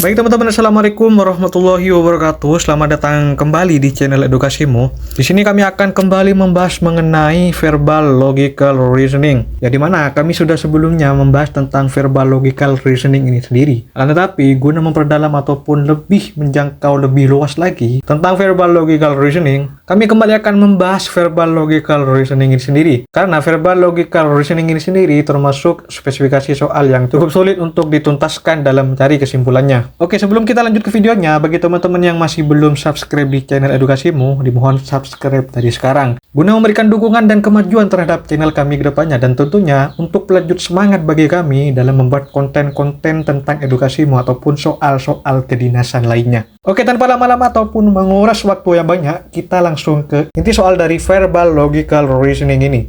Baik teman-teman, assalamualaikum warahmatullahi wabarakatuh. Selamat datang kembali di channel Edukasimu. Di sini kami akan kembali membahas mengenai verbal logical reasoning. Ya, di mana kami sudah sebelumnya membahas tentang verbal logical reasoning ini sendiri. Akan tetapi, guna memperdalam ataupun lebih menjangkau lebih luas lagi tentang verbal logical reasoning, kami kembali akan membahas verbal logical reasoning ini sendiri. Karena verbal logical reasoning ini sendiri termasuk spesifikasi soal yang cukup sulit untuk dituntaskan dalam mencari kesimpulannya. Oke, sebelum kita lanjut ke videonya, bagi teman-teman yang masih belum subscribe di channel Edukasimu, dimohon subscribe dari sekarang, guna memberikan dukungan dan kemajuan terhadap channel kami ke depannya, dan tentunya untuk pelanjut semangat bagi kami dalam membuat konten-konten tentang edukasimu ataupun soal-soal kedinasan lainnya. Oke, tanpa lama-lama ataupun menguras waktu yang banyak, kita langsung ke inti soal dari verbal logical reasoning ini.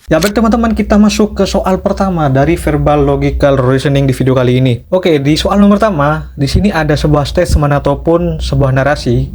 Ya baik teman-teman, kita masuk ke soal pertama dari verbal logical reasoning di video kali ini. Oke, di soal nomor pertama, di sini ada sebuah statement ataupun sebuah narasi,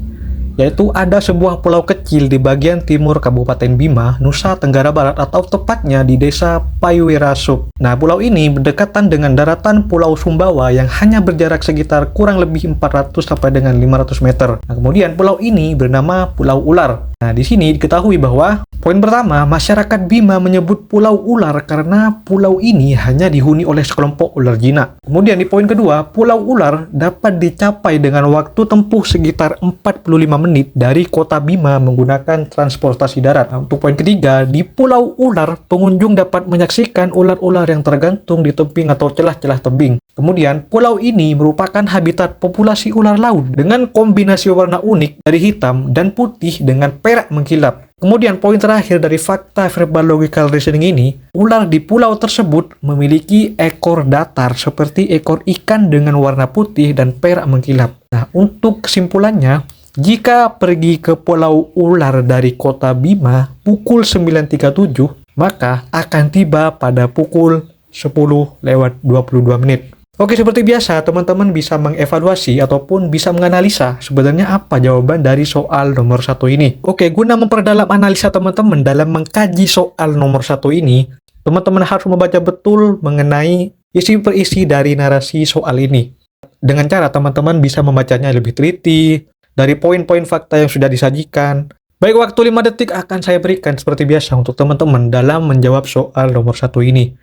yaitu ada sebuah pulau kecil di bagian timur Kabupaten Bima, Nusa Tenggara Barat, atau tepatnya di Desa Payuirasuk. Nah, pulau ini berdekatan dengan daratan Pulau Sumbawa yang hanya berjarak sekitar kurang lebih 400 sampai dengan 500 meter. Nah, kemudian pulau ini bernama Pulau Ular. Nah, di sini diketahui bahwa poin pertama, masyarakat Bima menyebut Pulau Ular karena pulau ini hanya dihuni oleh sekelompok ular jinak. Kemudian di poin kedua, Pulau Ular dapat dicapai dengan waktu tempuh sekitar 45 menit dari kota Bima menggunakan transportasi darat. Nah, untuk poin ketiga, di Pulau Ular, pengunjung dapat menyaksikan ular-ular yang tergantung di tebing atau celah-celah tebing. Kemudian, pulau ini merupakan habitat populasi ular laut dengan kombinasi warna unik dari hitam dan putih dengan perak mengkilap. Kemudian poin terakhir dari fakta verbal logical reasoning ini, ular di pulau tersebut memiliki ekor datar seperti ekor ikan dengan warna putih dan perak mengkilap. Nah, untuk kesimpulannya, jika pergi ke Pulau Ular dari kota Bima pukul 9.37, maka akan tiba pada pukul 10:22 menit. Oke, seperti biasa, teman-teman bisa mengevaluasi ataupun bisa menganalisa sebenarnya apa jawaban dari soal nomor 1 ini. Oke, guna memperdalam analisa teman-teman dalam mengkaji soal nomor 1 ini, teman-teman harus membaca betul mengenai isi per isi dari narasi soal ini. Dengan cara teman-teman bisa membacanya lebih teliti, dari poin-poin fakta yang sudah disajikan. Baik, waktu 5 detik akan saya berikan seperti biasa untuk teman-teman dalam menjawab soal nomor 1 ini.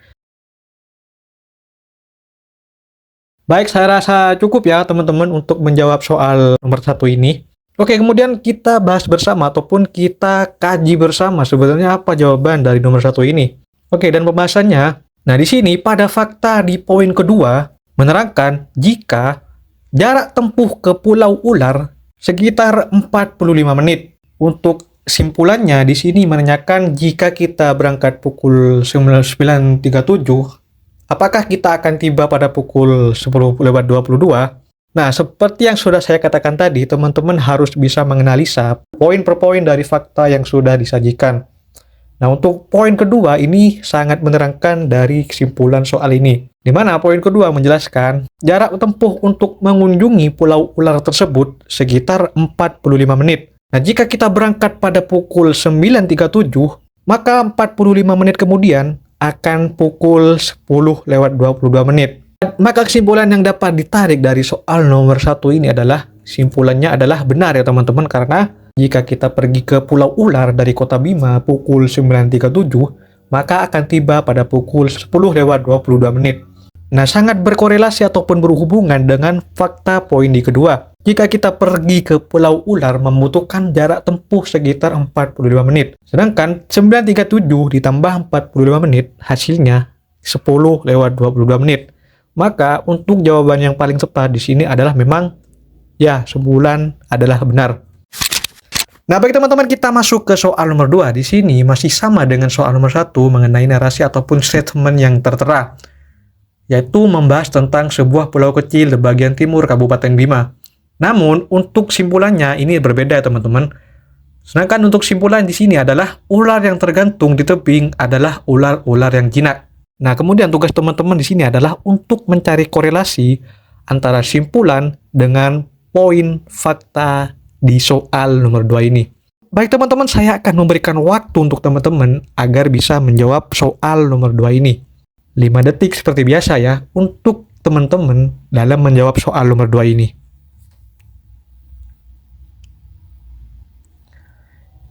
Baik, saya rasa cukup ya teman-teman untuk menjawab soal nomor 1 ini. Oke, kemudian kita bahas bersama ataupun kita kaji bersama sebenarnya apa jawaban dari nomor 1 ini. Oke, dan pembahasannya, nah di sini pada fakta di poin kedua menerangkan jika jarak tempuh ke Pulau Ular sekitar 45 menit. Untuk simpulannya di sini menanyakan jika kita berangkat pukul 9.37, apakah kita akan tiba pada pukul 10:22? Nah, seperti yang sudah saya katakan tadi, teman-teman harus bisa menganalisa poin per poin dari fakta yang sudah disajikan. Nah, untuk poin kedua ini sangat menerangkan dari kesimpulan soal ini. Di mana poin kedua menjelaskan jarak tempuh untuk mengunjungi Pulau Ular tersebut sekitar 45 menit. Nah, jika kita berangkat pada pukul 9.37, maka 45 menit kemudian akan pukul 10:22 menit. Maka kesimpulan yang dapat ditarik dari soal nomor 1 ini adalah, simpulannya adalah benar ya teman-teman, karena jika kita pergi ke Pulau Ular dari kota Bima pukul 9.37, maka akan tiba pada pukul 10:22 menit. Nah, sangat berkorelasi ataupun berhubungan dengan fakta poin di kedua. Jika kita pergi ke Pulau Ular membutuhkan jarak tempuh sekitar 45 menit. Sedangkan 9.37 ditambah 45 menit hasilnya 10:22 menit. Maka untuk jawaban yang paling tepat di sini adalah memang ya, sebulan adalah benar. Nah, bagi teman-teman kita masuk ke soal nomor 2. Di sini masih sama dengan soal nomor 1 mengenai narasi ataupun statement yang tertera, yaitu membahas tentang sebuah pulau kecil di bagian timur Kabupaten Bima. Namun, untuk simpulannya ini berbeda teman-teman. Sedangkan untuk simpulan di sini adalah ular yang tergantung di tebing adalah ular-ular yang jinak. Nah, kemudian tugas teman-teman di sini adalah untuk mencari korelasi antara simpulan dengan poin fakta di soal nomor 2 ini. Baik teman-teman, saya akan memberikan waktu untuk teman-teman agar bisa menjawab soal nomor 2 ini. 5 detik seperti biasa ya untuk teman-teman dalam menjawab soal nomor 2 ini.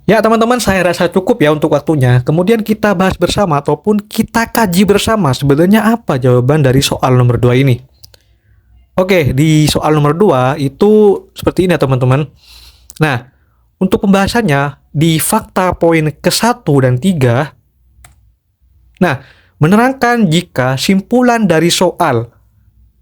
Ya teman-teman, saya rasa cukup ya untuk waktunya. Kemudian kita bahas bersama ataupun kita kaji bersama sebenarnya apa jawaban dari soal nomor 2 ini. Oke, di soal nomor 2 itu seperti ini ya teman-teman. Nah, untuk pembahasannya di fakta poin ke-1 dan 3. Nah, menerangkan jika simpulan dari soal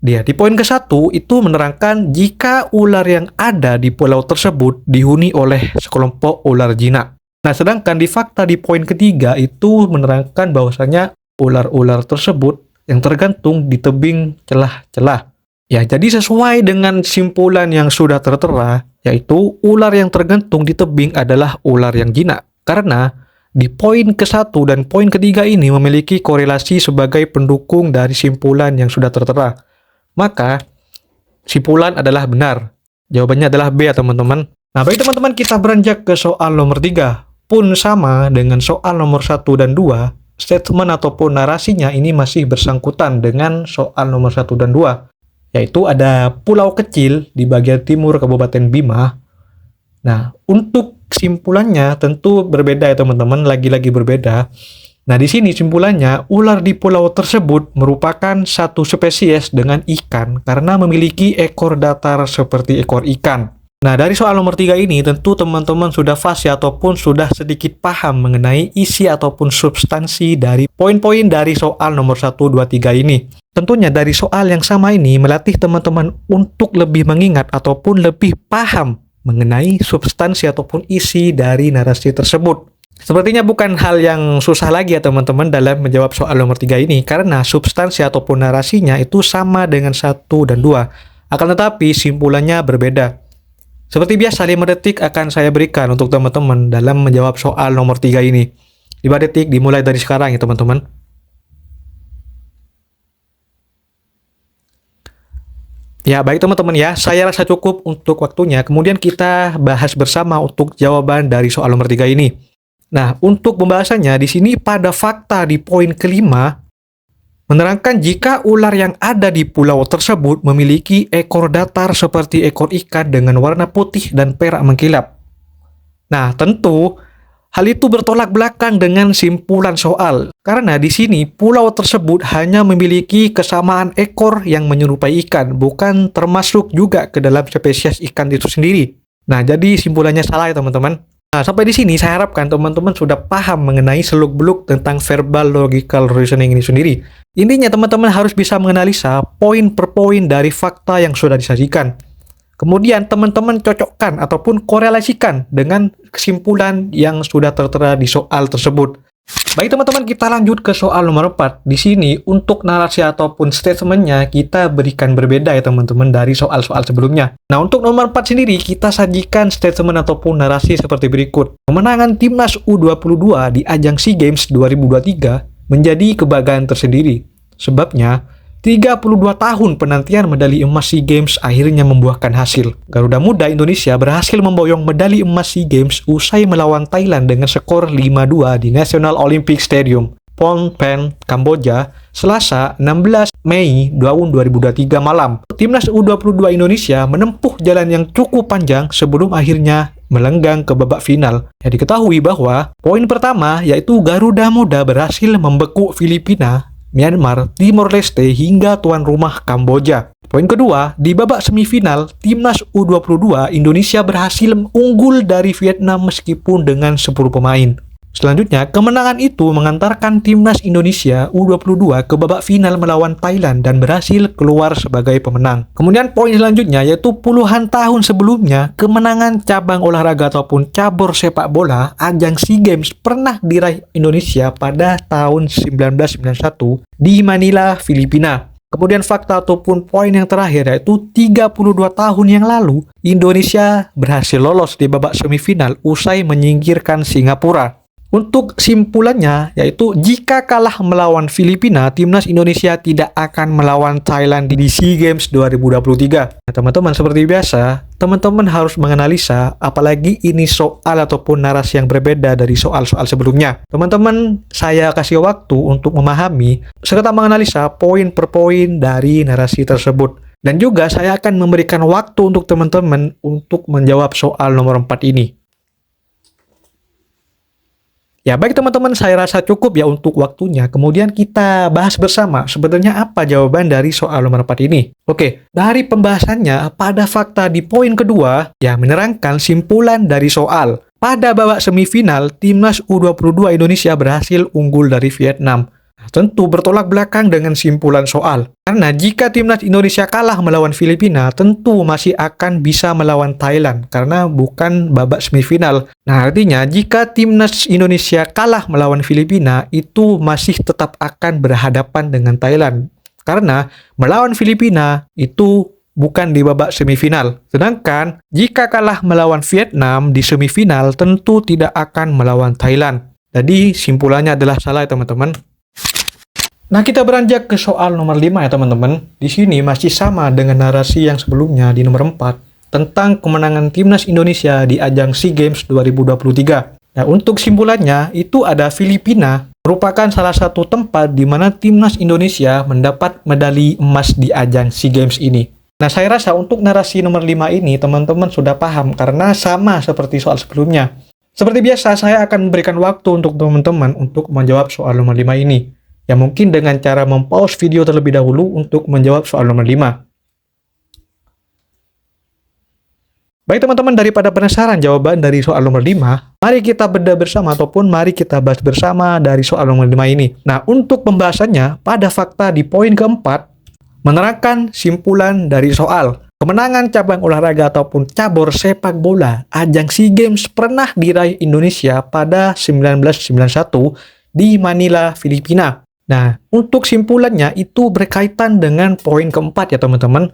di poin ke-1 itu menerangkan jika ular yang ada di pulau tersebut dihuni oleh sekelompok ular jinak. Nah, sedangkan di fakta di poin ketiga itu menerangkan bahwasanya ular-ular tersebut yang tergantung di tebing celah-celah. Ya, jadi sesuai dengan simpulan yang sudah tertera, yaitu ular yang tergantung di tebing adalah ular yang jinak. Karena di poin ke-1 dan poin ketiga ini memiliki korelasi sebagai pendukung dari simpulan yang sudah tertera. Maka, simpulan adalah benar. Jawabannya adalah B ya teman-teman. Nah, baik teman-teman, kita beranjak ke soal nomor 3. Pun sama dengan soal nomor 1 dan 2, statement ataupun narasinya ini masih bersangkutan dengan soal nomor 1 dan 2. Yaitu ada pulau kecil di bagian timur Kabupaten Bima. Nah, untuk simpulannya tentu berbeda ya teman-teman, lagi-lagi berbeda. Nah, di sini simpulannya, ular di pulau tersebut merupakan satu spesies dengan ikan karena memiliki ekor datar seperti ekor ikan. Nah, dari soal nomor 3 ini, tentu teman-teman sudah fasih ataupun sudah sedikit paham mengenai isi ataupun substansi dari poin-poin dari soal nomor 1, 2, 3 ini. Tentunya dari soal yang sama ini melatih teman-teman untuk lebih mengingat ataupun lebih paham mengenai substansi ataupun isi dari narasi tersebut. Sepertinya bukan hal yang susah lagi ya teman-teman dalam menjawab soal nomor 3 ini, karena substansi ataupun narasinya itu sama dengan 1 dan 2. Akan tetapi simpulannya berbeda. Seperti biasa 5 detik akan saya berikan untuk teman-teman dalam menjawab soal nomor 3 ini. 5 detik dimulai dari sekarang ya teman-teman. Ya baik teman-teman ya, saya rasa cukup untuk waktunya. Kemudian kita bahas bersama untuk jawaban dari soal nomor 3 ini. Nah, untuk pembahasannya di sini pada fakta di poin kelima menerangkan jika ular yang ada di pulau tersebut memiliki ekor datar seperti ekor ikan dengan warna putih dan perak mengkilap. Nah, tentu hal itu bertolak belakang dengan simpulan soal karena di sini pulau tersebut hanya memiliki kesamaan ekor yang menyerupai ikan, bukan termasuk juga ke dalam spesies ikan itu sendiri. Nah, jadi simpulannya salah ya teman-teman. Nah, sampai di sini saya harapkan teman-teman sudah paham mengenai seluk-beluk tentang verbal logical reasoning ini sendiri. Intinya teman-teman harus bisa menganalisa poin per poin dari fakta yang sudah disajikan. Kemudian teman-teman cocokkan ataupun korelasikan dengan kesimpulan yang sudah tertera di soal tersebut. Baik teman-teman, kita lanjut ke soal nomor 4. Di sini untuk narasi ataupun statementnya kita berikan berbeda ya teman-teman dari soal-soal sebelumnya. Nah, untuk nomor 4 sendiri kita sajikan statement ataupun narasi seperti berikut. Kemenangan Timnas U22 di ajang SEA Games 2023 menjadi kebanggaan tersendiri. Sebabnya 32 tahun penantian medali emas SEA Games akhirnya membuahkan hasil. Garuda Muda Indonesia berhasil memboyong medali emas SEA Games usai melawan Thailand dengan skor 5-2 di National Olympic Stadium, Phnom Penh, Kamboja, Selasa 16 Mei tahun 2023 malam. Timnas U22 Indonesia menempuh jalan yang cukup panjang sebelum akhirnya melenggang ke babak final. Yang diketahui bahwa poin pertama yaitu Garuda Muda berhasil membekuk Filipina, Myanmar, Timor Leste hingga tuan rumah Kamboja. Poin kedua, di babak semifinal, Timnas U22 Indonesia berhasil unggul dari Vietnam meskipun dengan 10 pemain. Selanjutnya, kemenangan itu mengantarkan Timnas Indonesia U22 ke babak final melawan Thailand dan berhasil keluar sebagai pemenang. Kemudian poin selanjutnya yaitu puluhan tahun sebelumnya, kemenangan cabang olahraga ataupun cabur sepak bola ajang SEA Games pernah diraih Indonesia pada tahun 1991 di Manila, Filipina. Kemudian fakta ataupun poin yang terakhir yaitu 32 tahun yang lalu, Indonesia berhasil lolos di babak semifinal usai menyingkirkan Singapura. Untuk simpulannya, yaitu jika kalah melawan Filipina, timnas Indonesia tidak akan melawan Thailand di SEA Games 2023. Nah, teman-teman, seperti biasa, teman-teman harus menganalisa, apalagi ini soal ataupun narasi yang berbeda dari soal-soal sebelumnya. Teman-teman, saya kasih waktu untuk memahami serta menganalisa poin per poin dari narasi tersebut. Dan juga saya akan memberikan waktu untuk teman-teman untuk menjawab soal nomor 4 ini. Ya, baik teman-teman, saya rasa cukup ya untuk waktunya. Kemudian kita bahas bersama sebenarnya apa jawaban dari soal nomor 4 ini. Oke, dari pembahasannya pada fakta di poin kedua, ya menerangkan simpulan dari soal. Pada babak semifinal, timnas U22 Indonesia berhasil unggul dari Vietnam. Tentu bertolak belakang dengan simpulan soal. Karena jika timnas Indonesia kalah melawan Filipina, tentu masih akan bisa melawan Thailand karena bukan babak semifinal. Nah, artinya jika timnas Indonesia kalah melawan Filipina, itu masih tetap akan berhadapan dengan Thailand. Karena melawan Filipina itu bukan di babak semifinal. Sedangkan jika kalah melawan Vietnam di semifinal, tentu tidak akan melawan Thailand. Jadi simpulannya adalah salah ya teman-teman. Nah, kita beranjak ke soal nomor 5 ya teman-teman. Di sini masih sama dengan narasi yang sebelumnya di nomor 4 tentang kemenangan timnas Indonesia di ajang SEA Games 2023. Nah, untuk simpulannya itu ada Filipina merupakan salah satu tempat di mana timnas Indonesia mendapat medali emas di ajang SEA Games ini. Nah, saya rasa untuk narasi nomor 5 ini teman-teman sudah paham karena sama seperti soal sebelumnya. Seperti biasa, saya akan memberikan waktu untuk teman-teman untuk menjawab soal nomor 5 ini. Ya, mungkin dengan cara mempause video terlebih dahulu untuk menjawab soal nomor 5. Baik teman-teman, daripada penasaran jawaban dari soal nomor 5, mari kita bedah bersama ataupun mari kita bahas bersama dari soal nomor 5 ini. Nah, untuk pembahasannya pada fakta di poin keempat, menerangkan simpulan dari soal. Kemenangan cabang olahraga ataupun cabur sepak bola ajang SEA Games pernah diraih Indonesia pada 1991 di Manila, Filipina. Nah, untuk simpulannya itu berkaitan dengan poin keempat ya teman-teman.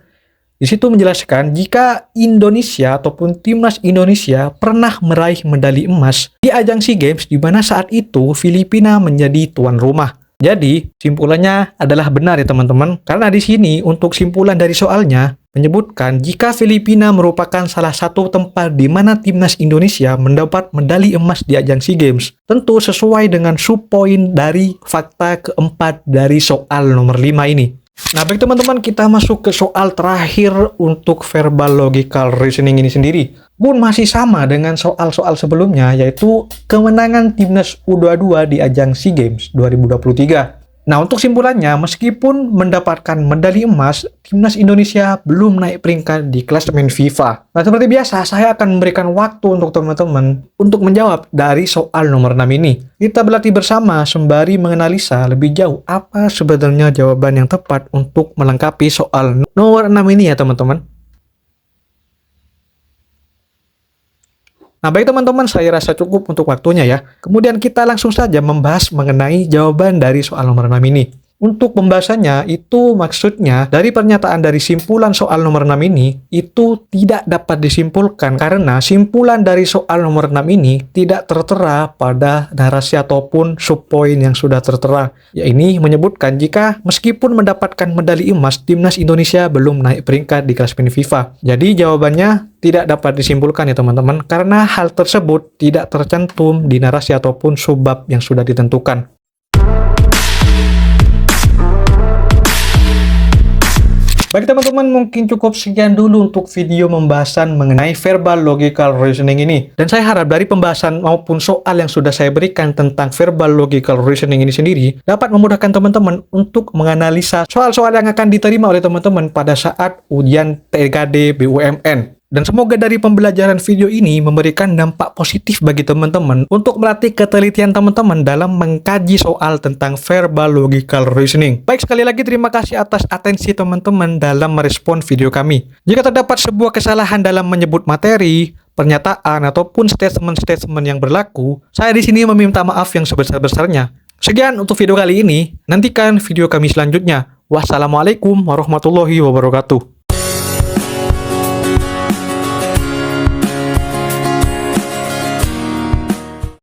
Di situ menjelaskan jika Indonesia ataupun timnas Indonesia pernah meraih medali emas di ajang SEA Games di mana saat itu Filipina menjadi tuan rumah. Jadi, simpulannya adalah benar ya teman-teman. Karena di sini untuk simpulan dari soalnya menyebutkan jika Filipina merupakan salah satu tempat di mana timnas Indonesia mendapat medali emas di ajang SEA Games. Tentu sesuai dengan subpoin dari fakta keempat dari soal nomor 5 ini. Nah, baik teman-teman, kita masuk ke soal terakhir untuk verbal logical reasoning ini sendiri. Pun masih sama dengan soal-soal sebelumnya, yaitu kemenangan timnas U22 di ajang SEA Games 2023. Nah, untuk simpulannya, meskipun mendapatkan medali emas, timnas Indonesia belum naik peringkat di klasemen FIFA. Nah, seperti biasa, saya akan memberikan waktu untuk teman-teman untuk menjawab dari soal nomor 6 ini. Kita berlatih bersama sembari menganalisa lebih jauh apa sebenarnya jawaban yang tepat untuk melengkapi soal nomor 6 ini ya teman-teman. Nah, baik teman-teman, saya rasa cukup untuk waktunya ya. Kemudian kita langsung saja membahas mengenai jawaban dari soal nomor 6 ini. Untuk pembahasannya, itu maksudnya dari pernyataan dari simpulan soal nomor 6 ini, itu tidak dapat disimpulkan karena simpulan dari soal nomor 6 ini tidak tertera pada narasi ataupun subpoin yang sudah tertera. Ya, ini menyebutkan jika meskipun mendapatkan medali emas, timnas Indonesia belum naik peringkat di klasemen FIFA. Jadi jawabannya tidak dapat disimpulkan ya teman-teman, karena hal tersebut tidak tercantum di narasi ataupun subbab yang sudah ditentukan. Baik teman-teman, mungkin cukup sekian dulu untuk video pembahasan mengenai verbal logical reasoning ini. Dan saya harap dari pembahasan maupun soal yang sudah saya berikan tentang verbal logical reasoning ini sendiri dapat memudahkan teman-teman untuk menganalisa soal-soal yang akan diterima oleh teman-teman pada saat ujian TKD BUMN. Dan semoga dari pembelajaran video ini memberikan dampak positif bagi teman-teman untuk melatih ketelitian teman-teman dalam mengkaji soal tentang verbal logical reasoning. Baik, sekali lagi terima kasih atas atensi teman-teman dalam merespon video kami. Jika terdapat sebuah kesalahan dalam menyebut materi, pernyataan, ataupun statement-statement yang berlaku, saya di sini meminta maaf yang sebesar-besarnya. Sekian untuk video kali ini, nantikan video kami selanjutnya. Wassalamualaikum warahmatullahi wabarakatuh.